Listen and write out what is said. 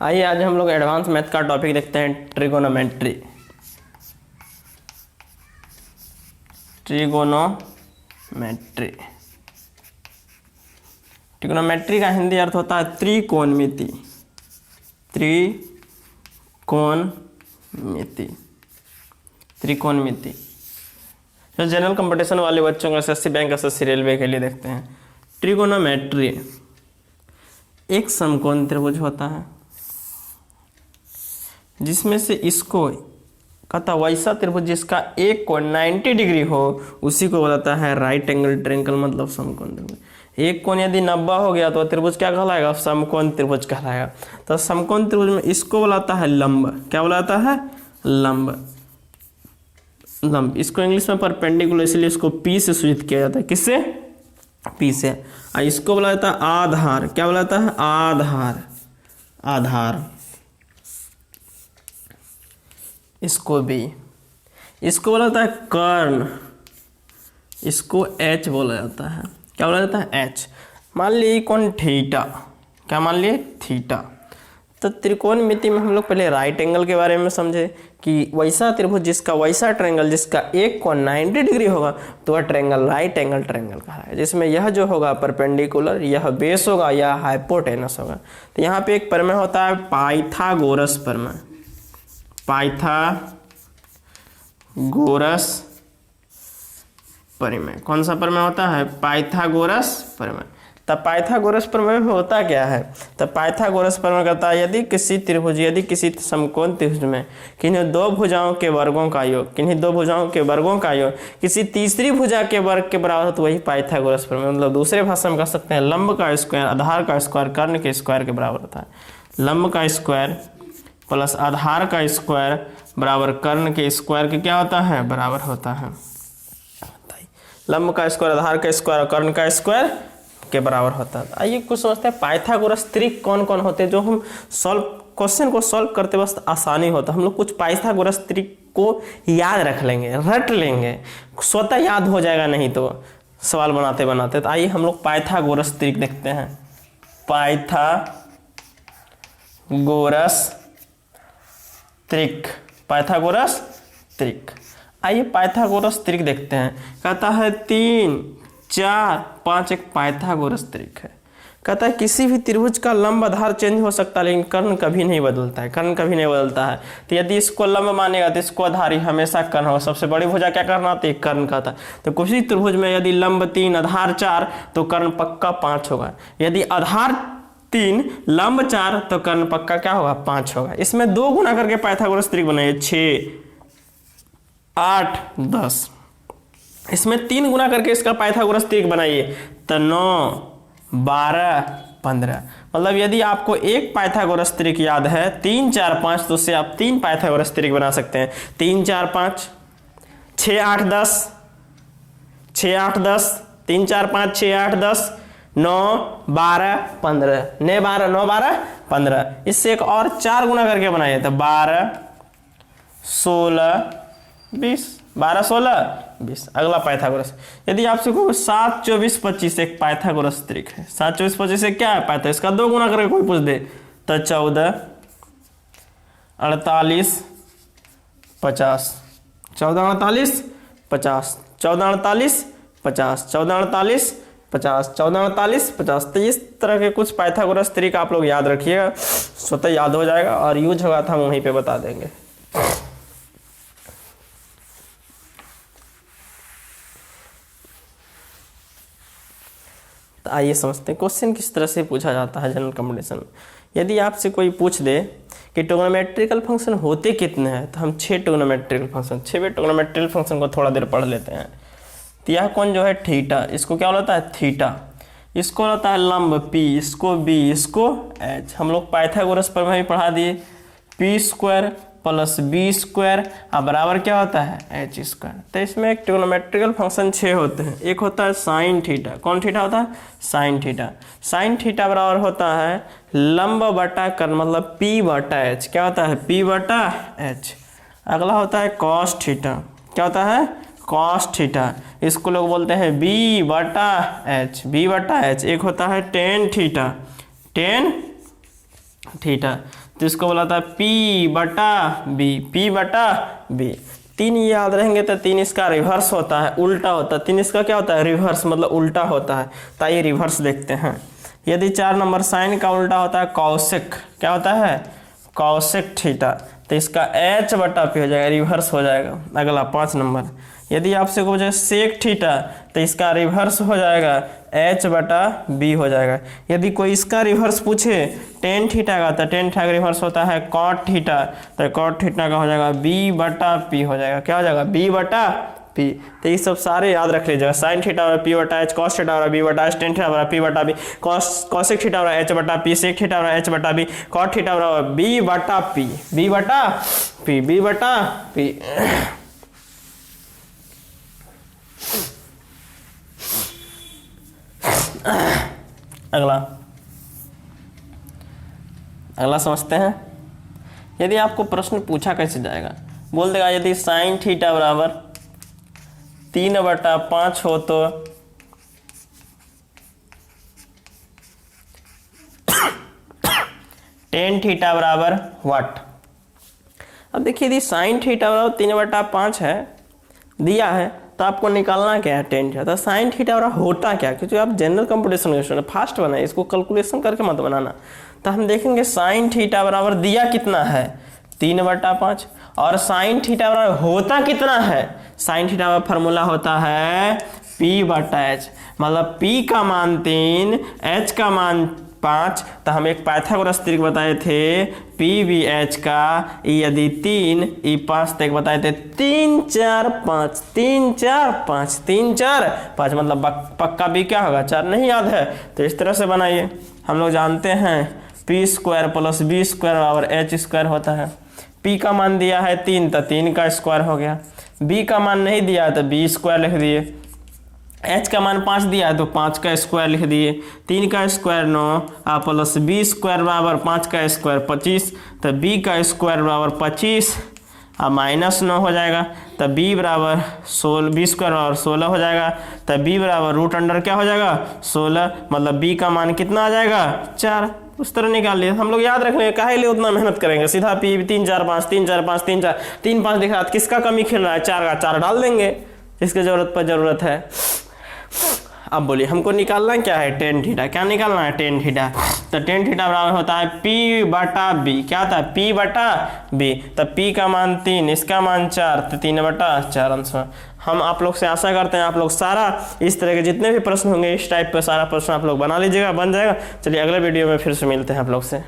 आइए आज हम लोग एडवांस मैथ का टॉपिक देखते हैं, ट्रिगोनोमेट्री। ट्रिगोनोमेट्री ट्रिगोनोमेट्री का हिंदी अर्थ होता है त्रिकोणमिति। त्रिकोणमिति त्रिकोणमिति जो जनरल कंपटीशन वाले बच्चों को एसएससी बैंक, एसएससी रेलवे के लिए देखते हैं। ट्रिगोनोमेट्री एक समकोण त्रिभुज होता है जिसमें से इसको कहता वैसा त्रिभुज जिसका एक कोण 90 डिग्री हो उसी को बताता है राइट एंगल ट्रायंगल, मतलब समकोण त्रिभुज। एक कोण यदि 90 हो गया तो त्रिभुज क्या कहलाएगा? समकोण त्रिभुज कहलाएगा। तो समकोण त्रिभुज में इसको बुलाता है लंब। क्या बुलाता है? लंब। लंब इसको इंग्लिश में परपेंडिकुलर, इसलिए इसको पी से सूचित किया जाता है। किससे? पी से। और इसको बोला जाता है आधार। क्या बुलाता है? आधार। आधार इसको भी। इसको बोला जाता है कर्ण। इसको एच बोला जाता है। क्या बोला जाता है? एच। मान लीजिए कौन? थीटा। क्या मान लिए? थीटा। तो त्रिकोणमिति में हम लोग पहले राइट एंगल के बारे में समझे कि वैसा त्रिभुज जिसका वैसा ट्रायंगल जिसका एक कोण 90 डिग्री होगा तो वह ट्रायंगल राइट एंगल ट्रायंगल कहा है, जिसमें यह जो होगा परपेंडिकुलर, यह बेस होगा, यह हाइपोटेनस होगा। तो यहाँ पे एक प्रमेय होता है पाइथागोरस प्रमेय। पाइथागोरस प्रमेय। कौन सा प्रमेय होता है? पाइथागोरस प्रमेय। तब पाइथागोरस प्रमेय में होता क्या है? तब पाइथागोरस प्रमेय कहता है यदि किसी समकोण त्रिभुज में किन्हीं दो भुजाओं के वर्गों का योग किसी तीसरी भुजा के वर्ग के बराबर हो तो वही पाइथागोरस प्रमेय। मतलब दूसरे भाषा में कह सकते हैं लंब का स्क्वायर आधार का स्क्वायर कर्ण के स्क्वायर के बराबर होता है। लंब का स्क्वायर प्लस आधार का स्क्वायर बराबर कर्ण के स्क्वायर के क्या होता है? बराबर होता है। लंब का स्क्वायर आधार का स्क्वायर और कर्ण का स्क्वायर के बराबर होता है। आइए कुछ समझते हैं पाइथागोरस त्रिक कौन कौन होते हैं जो हम क्वेश्चन को सॉल्व करते वक्त आसानी होता है। हम लोग कुछ पाइथागोरस त्रिक को याद रख लेंगे, रट लेंगे, स्वतः याद हो जाएगा नहीं तो सवाल बनाते बनाते। तो आइए हम लोग पाइथागोरस त्रिक देखते हैं। पाइथागोरस त्रिक। पाइथागोरस त्रिक। आइए पाइथागोरस त्रिक देखते हैं। कहता है 3, 4, 5 एक पाइथागोरस त्रिक है। कहता है किसी भी त्रिभुज का लंब आधार चेंज हो सकता है लेकिन कर्ण कभी नहीं बदलता है। कर्ण कभी नहीं बदलता है। तो यदि इसको लंब मानेगा तो इसको आधार ही हमेशा कर्ण होगा। सबसे बड़ी भुजा क्या करना होती है? कर्ण कहता है। तो किसी त्रिभुज में यदि लंब 3 आधार 4 तो कर्ण पक्का 5 होगा। यदि आधार 3 लंब 4 तो कर्ण पक्का क्या होगा? 5 होगा। इसमें 2 गुना करके पाइथागोरस त्रिक बनाइए। 6, 8, 10। इसमें 3 गुना करके इसका पाइथागोरस त्रिक बनाइए तो 9, 12, 15। मतलब यदि आपको एक पाइथागोरस त्रिक याद है 3, 4, 5 तो उससे आप 3 पाइथागोरस त्रिक बना सकते हैं। 3, 4, 5, 6, 8, 10, 6, 8, 10, 3, 4, 5, 6, 8, 10, 9, 12, 15, 9, 12, 15। इससे एक और 4 गुना करके बनाइए तो 12, 16, 20। 12, 16, 20। अगला पाइथागोरस। यदि आपसे कोई 7, 24, 25 एक पाइथागोरस त्रिक है। 7, 24, 25 से क्या है? पाइथागोरस। इसका 2 गुना करके कोई पूछ दे तो 14, 48, 50। 14, 48, 50। 14, 48, 50। 14, 48, 50। 14, 48, 50। तो इस तरह के कुछ पाइथागोरस त्रिक आप लोग याद रखिएगा, स्वतः याद हो जाएगा और यूज होगा तो हम वहीं पे बता देंगे। तो आइए समझते हैं क्वेश्चन किस तरह से पूछा जाता है जनरल कंपटीशन में। यदि आपसे कोई पूछ दे कि ट्रिगोनोमेट्रिकल फंक्शन होते कितने हैं तो हम 6 ट्रिगोनोमेट्रिकल फंक्शन, 6वें ट्रिगोनोमेट्रिकल फंक्शन को थोड़ा देर पढ़ लेते हैं। तो यह कौन जो है? थीटा। इसको क्या होता है? थीटा। इसको होता है लंब पी, इसको बी, इसको एच। हम लोग पाइथागोरस पर भी पढ़ा दिए। P square plus B square और बराबर क्या होता है? H square. तो इसमें एक ट्रिगोनोमेट्रिकल फंक्शन 6 होते हैं। एक होता है साइन थीटा। कौन थीटा होता है? Sine theta. साइन थीटा बराबर होता है लंब बटा कर्ण, मतलब पी बटा एच। क्या होता है? पी बटा एच। अगला होता है कॉस थीटा। क्या होता है? Cos theta. इसको लोग बोलते हैं बी बटा एच। बी बटा एच। एक होता है टेन थीटा। टेन थीटा, तो इसको बोला था P बटा B, P बटा B। 3 याद रहेंगे तो 3 इसका रिवर्स होता है, उल्टा होता है। 3 इसका क्या होता है? रिवर्स, मतलब उल्टा होता है। तो ये रिवर्स देखते हैं। यदि 4 नंबर साइन का उल्टा होता है कौशिक, क्या होता है? कौशिक थीटा, तो इसका H बटा P हो जाएगा, रिवर्स हो जाएगा। अगला 5 नंबर, यदि आपसे को जाए सेक थीटा, तो इसका रिवर्स हो जाएगा H बटा B हो जाएगा। यदि कोई इसका रिवर्स पूछे टेन थीटा का, तो टेन थीटा का रिवर्स होता है कॉट थीटा, तो कॉट थीटा का हो जाएगा B बटा P हो जाएगा। क्या हो जाएगा? B बटा P। तो ये सब सारे याद रख लीजिएगा। साइन थीटा बराबर P बटा H, कॉस थीटा बराबर B बटा H, टेन थीटा बराबर P बटा B, कॉसेक थीटा बराबर H बटा P, सेक थीटा बराबर H बटा B, कॉट थीटा बराबर B बटा P, B बटा P, B बटा P। अगला समझते हैं। यदि आपको प्रश्न पूछा कैसे जाएगा, बोल देगा यदि साइन थीटा बराबर 3/5 हो तो टेन थीटा बराबर व्हाट। अब देखिए यदि साइन थीटा बराबर 3/5 है दिया है, तो आपको निकालना क्या है? Tan theta. तो साइन थीटा बराबर होता क्या, क्योंकि आप जनरल कंप्यूटेशन क्वेश्चन फास्ट बनाए, इसको कैलकुलेशन करके मत बनाना। तो हम देखेंगे साइन थीटा बराबर दिया कितना है? 3/5। और साइन थीटा बराबर होता कितना है? साइन थीटा बराबर फार्मूला होता है P बटा H, मतलब P का मान 3, H का मान 5। तो हम एक पाइथागोरस त्रिक बताए थे PBH का, यदि 3 ई 5 तक बताए थे 3 4 5, 3 4 5, 3 4 5, मतलब पक्का B क्या होगा? 4 नहीं याद है तो इस तरह से बनाइए। हम लोग जानते हैं P² + B² बराबर H² होता है। P का मान दिया है 3, तो 3 का स्क्वायर हो गया। B का मान नहीं दिया है तो B² लिख दिए। H का मान 5 दिया है तो 5 का स्क्वायर लिख दिए। 3 का स्क्वायर 9 प्लस B² बराबर 5 का स्क्वायर 25, तो B का स्क्वायर बराबर 25 -9 हो जाएगा। तो B बराबर 16, B² बराबर 16 हो जाएगा। तो B बराबर रूट अंडर क्या हो जाएगा? 16, मतलब B का मान कितना आ जाएगा? 4। उस तरह निकाल लिए। हम लोग याद रखने काहे लिए उतना मेहनत करेंगे? सीधा P 3 4 5, 3 4 5, 3 4 3 5 दिख रहा है, किसका कमी खेल रहा है? 4 का 4 डाल देंगे, इसके जरूरत पर जरूरत है। अब बोलिए हमको निकालना क्या है? Tan theta. क्या निकालना है? Tan theta. तो टेन थीटा बराबर होता है P बटा B। क्या होता है? P बटा B। तो P का मान 3, इसका मान 4, तो 3/4 आंसर। हम आप लोग से आशा करते हैं आप लोग सारा इस तरह के जितने भी प्रश्न होंगे इस टाइप पे सारा प्रश्न आप लोग बना लीजिएगा, बन जाएगा। चलिए अगले वीडियो में फिर से मिलते हैं आप लोग से।